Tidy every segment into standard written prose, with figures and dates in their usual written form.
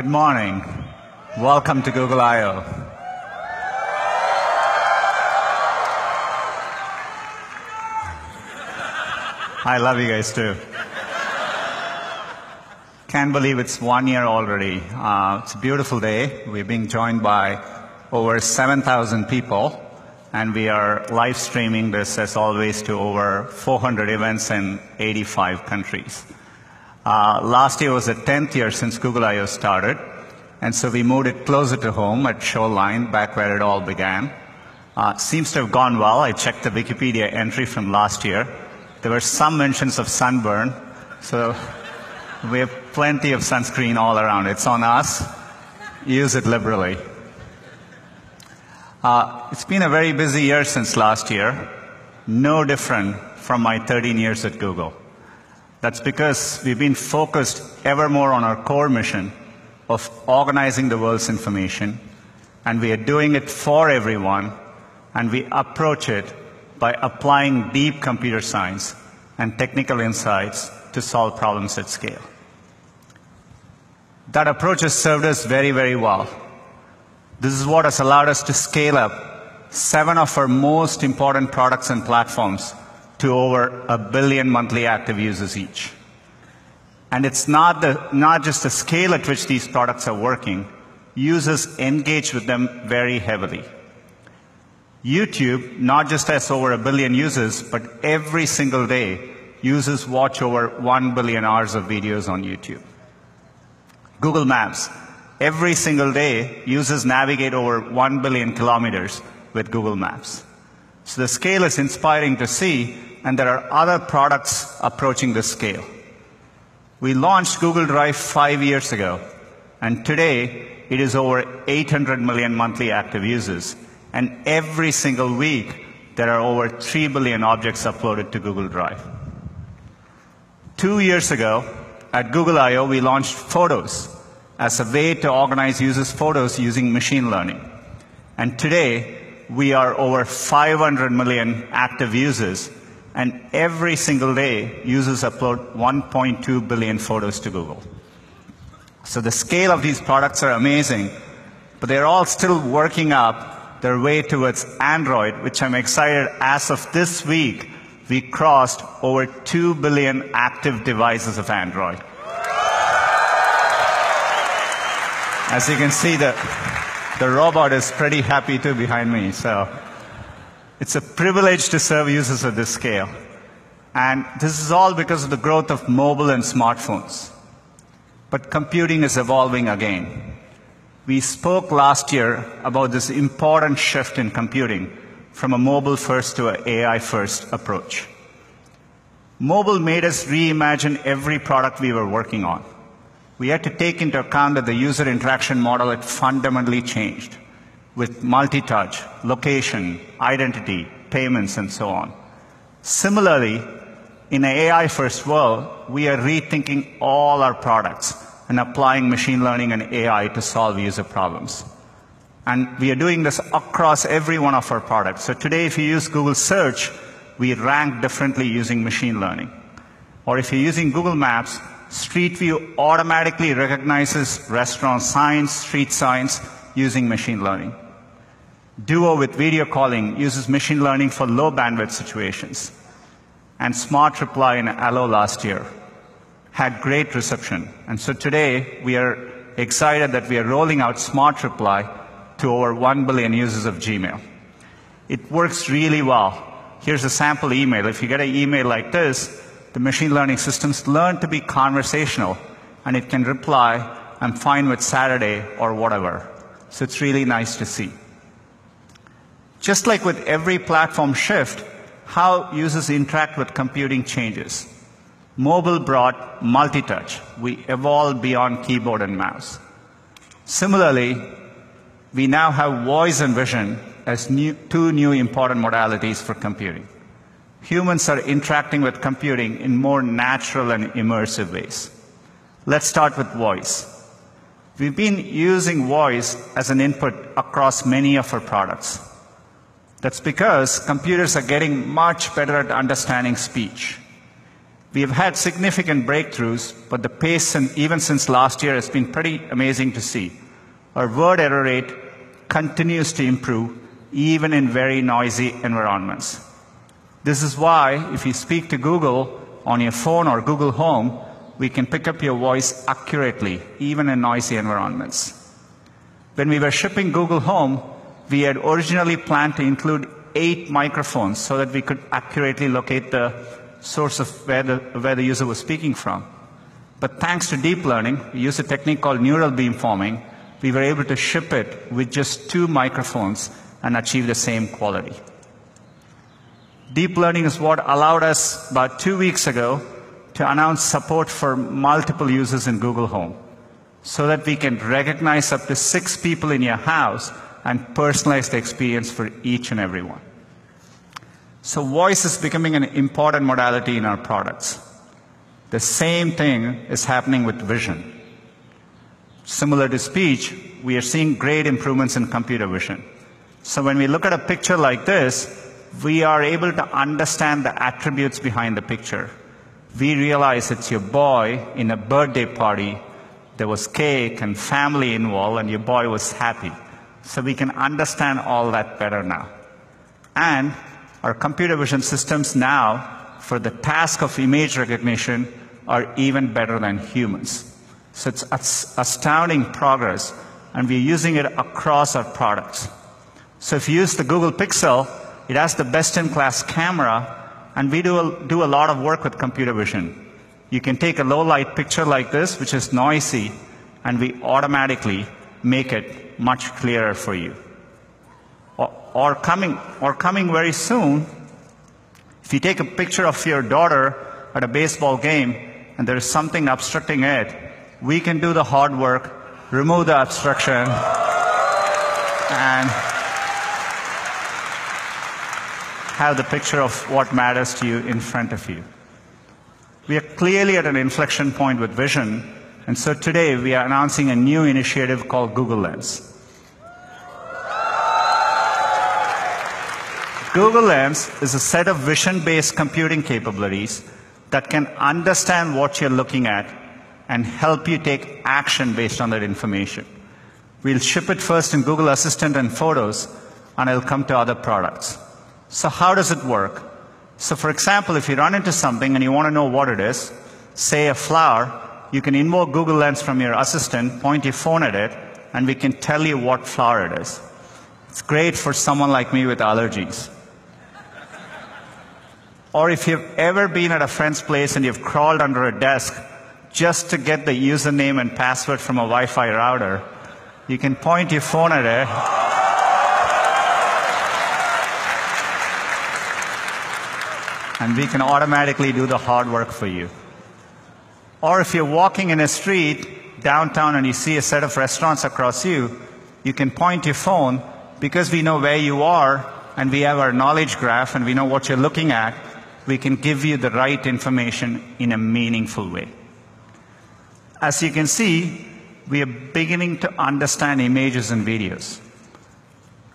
Good morning. Welcome to Google I/O. I love you guys too. Can't believe it's 1 year already. It's a beautiful day. We're being joined by over 7,000 people, and we are live streaming this, as always, to over 400 events in 85 countries. Last year was the 10th year since Google I/O started, and so we moved it closer to home at Shoreline, back where it all began. Seems to have gone well. I checked the Wikipedia entry from last year. There were some mentions of sunburn, so we have plenty of sunscreen all around. It's on us. Use it liberally. It's been a very busy year since last year, no different from my 13 years at Google. That's because we've been focused ever more on our core mission of organizing the world's information, and we are doing it for everyone, and we approach it by applying deep computer science and technical insights to solve problems at scale. That approach has served us very, very well. This is what has allowed us to scale up 7 of our most important products and platforms to over 1 billion monthly active users each. And it's not just the scale at which these products are working. Users engage with them very heavily. YouTube not just has over 1 billion users, but every single day, users watch over 1 billion hours of videos on YouTube. Google Maps, every single day, users navigate over 1 billion kilometers with Google Maps. So the scale is inspiring to see, and there are other products approaching this scale. We launched Google Drive 5 years ago, and today it is over 800 million monthly active users. And every single week, there are over 3 billion objects uploaded to Google Drive. 2 years ago, at Google I/O, we launched Photos as a way to organize users' photos using machine learning. And today, we are over 500 million active users, and every single day, users upload 1.2 billion photos to Google. So the scale of these products are amazing, but they're all still working up their way towards Android, which I'm excited, as of this week, we crossed over 2 billion active devices of Android. As you can see, the robot is pretty happy too behind me. So it's a privilege to serve users at this scale. And this is all because of the growth of mobile and smartphones. But computing is evolving again. We spoke last year about this important shift in computing from a mobile-first to an AI-first approach. Mobile made us reimagine every product we were working on. We had to take into account that the user interaction model had fundamentally changed, with multi-touch, location, identity, payments, and so on. Similarly, in an AI-first world, we are rethinking all our products and applying machine learning and AI to solve user problems. And we are doing this across every one of our products. So today, if you use Google Search, we rank differently using machine learning. Or if you're using Google Maps, Street View automatically recognizes restaurant signs, street signs, using machine learning. Duo with video calling uses machine learning for low bandwidth situations. And Smart Reply in Allo last year had great reception. And so today, we are excited that we are rolling out Smart Reply to over 1 billion users of Gmail. It works really well. Here's a sample email. If you get an email like this, the machine learning systems learn to be conversational, and it can reply, "I'm fine with Saturday," or whatever. So it's really nice to see. Just like with every platform shift, how users interact with computing changes. Mobile brought multi-touch. We evolved beyond keyboard and mouse. Similarly, we now have voice and vision as two new important modalities for computing. Humans are interacting with computing in more natural and immersive ways. Let's start with voice. We've been using voice as an input across many of our products. That's because computers are getting much better at understanding speech. We have had significant breakthroughs, but the pace, even since last year, has been pretty amazing to see. Our word error rate continues to improve, even in very noisy environments. This is why, if you speak to Google on your phone or Google Home, we can pick up your voice accurately, even in noisy environments. When we were shipping Google Home, we had originally planned to include 8 microphones so that we could accurately locate the source of where the user was speaking from. But thanks to deep learning, we use a technique called neural beamforming, we were able to ship it with just 2 microphones and achieve the same quality. Deep learning is what allowed us about 2 weeks ago to announce support for multiple users in Google Home, so that we can recognize up to 6 people in your house and personalize the experience for each and every one. So voice is becoming an important modality in our products. The same thing is happening with vision. Similar to speech, we are seeing great improvements in computer vision. So when we look at a picture like this, we are able to understand the attributes behind the picture. We realize it's your boy in a birthday party. There was cake and family involved, and your boy was happy. So we can understand all that better now. And our computer vision systems now, for the task of image recognition, are even better than humans. So it's astounding progress, and we're using it across our products. So if you use the Google Pixel, it has the best-in-class camera, and we do a lot of work with computer vision. You can take a low-light picture like this, which is noisy, and we automatically make it much clearer for you. Or coming very soon, if you take a picture of your daughter at a baseball game and there is something obstructing it, we can do the hard work, remove the obstruction, and have the picture of what matters to you in front of you. We are clearly at an inflection point with vision, and so today we are announcing a new initiative called Google Lens. Google Lens is a set of vision-based computing capabilities that can understand what you're looking at and help you take action based on that information. We'll ship it first in Google Assistant and Photos, and it'll come to other products. So how does it work? So for example, if you run into something and you want to know what it is, say a flower, you can invoke Google Lens from your assistant, point your phone at it, and we can tell you what flower it is. It's great for someone like me with allergies. Or if you've ever been at a friend's place and you've crawled under a desk just to get the username and password from a Wi-Fi router, you can point your phone at it and we can automatically do the hard work for you. Or if you're walking in a street downtown and you see a set of restaurants across you, you can point your phone because we know where you are and we have our knowledge graph and we know what you're looking at. We can give you the right information in a meaningful way. As you can see, we are beginning to understand images and videos.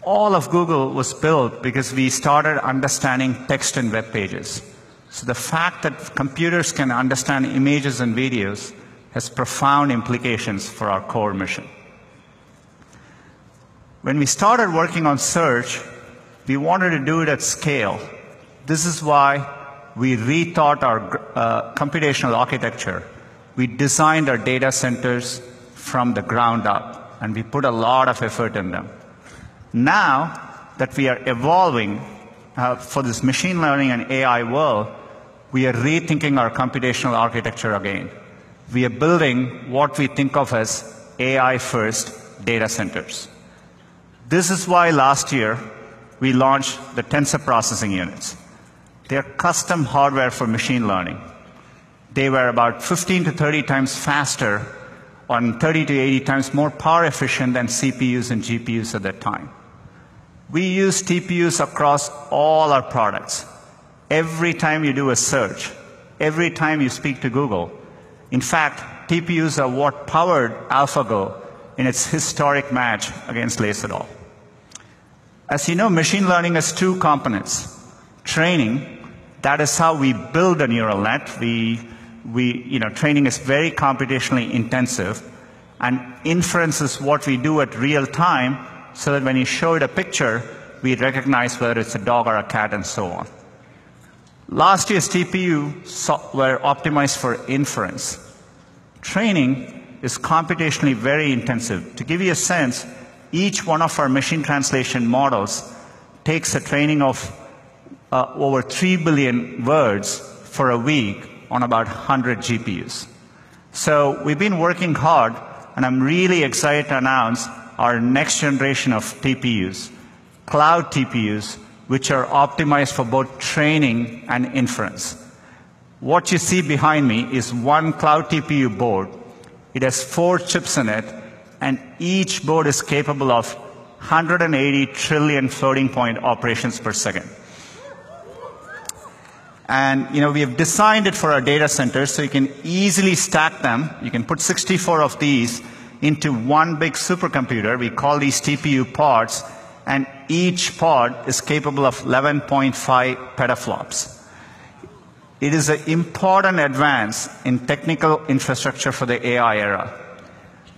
All of Google was built because we started understanding text and web pages. So the fact that computers can understand images and videos has profound implications for our core mission. When we started working on search, we wanted to do it at scale. This is why we rethought our computational architecture. We designed our data centers from the ground up, and we put a lot of effort in them. Now that we are evolving for this machine learning and AI world, we are rethinking our computational architecture again. We are building what we think of as AI-first data centers. This is why last year we launched the tensor processing units. They're custom hardware for machine learning. They were about 15 to 30 times faster and 30 to 80 times more power efficient than CPUs and GPUs at that time. We use TPUs across all our products. Every time you do a search, every time you speak to Google. In fact, TPUs are what powered AlphaGo in its historic match against Laserdal. As you know, machine learning has two components: training, That is how we build a neural net. Training is very computationally intensive, and inference is what we do at real time, so that when you show it a picture, we recognize whether it's a dog or a cat and so on. Last year's TPU were optimized for inference. Training is computationally very intensive. To give you a sense, each one of our machine translation models takes a training of over 3 billion words for a week on about 100 GPUs. So we've been working hard, and I'm really excited to announce our next generation of TPUs, cloud TPUs, which are optimized for both training and inference. What you see behind me is one cloud TPU board. It has 4 chips in it, and each board is capable of 180 trillion floating point operations per second. And we have designed it for our data centers, so you can easily stack them. You can put 64 of these into one big supercomputer. We call these TPU pods, and each pod is capable of 11.5 petaflops. It is an important advance in technical infrastructure for the AI era.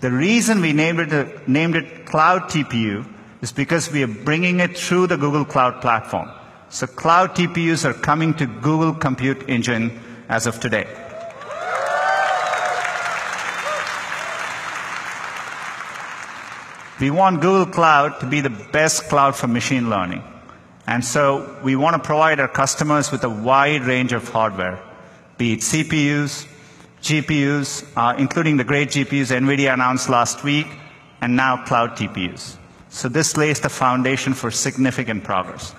The reason we named it Cloud TPU is because we are bringing it through the Google Cloud Platform. So cloud TPUs are coming to Google Compute Engine as of today. We want Google Cloud to be the best cloud for machine learning. And so we want to provide our customers with a wide range of hardware, be it CPUs, GPUs, including the great GPUs NVIDIA announced last week, and now cloud TPUs. So this lays the foundation for significant progress.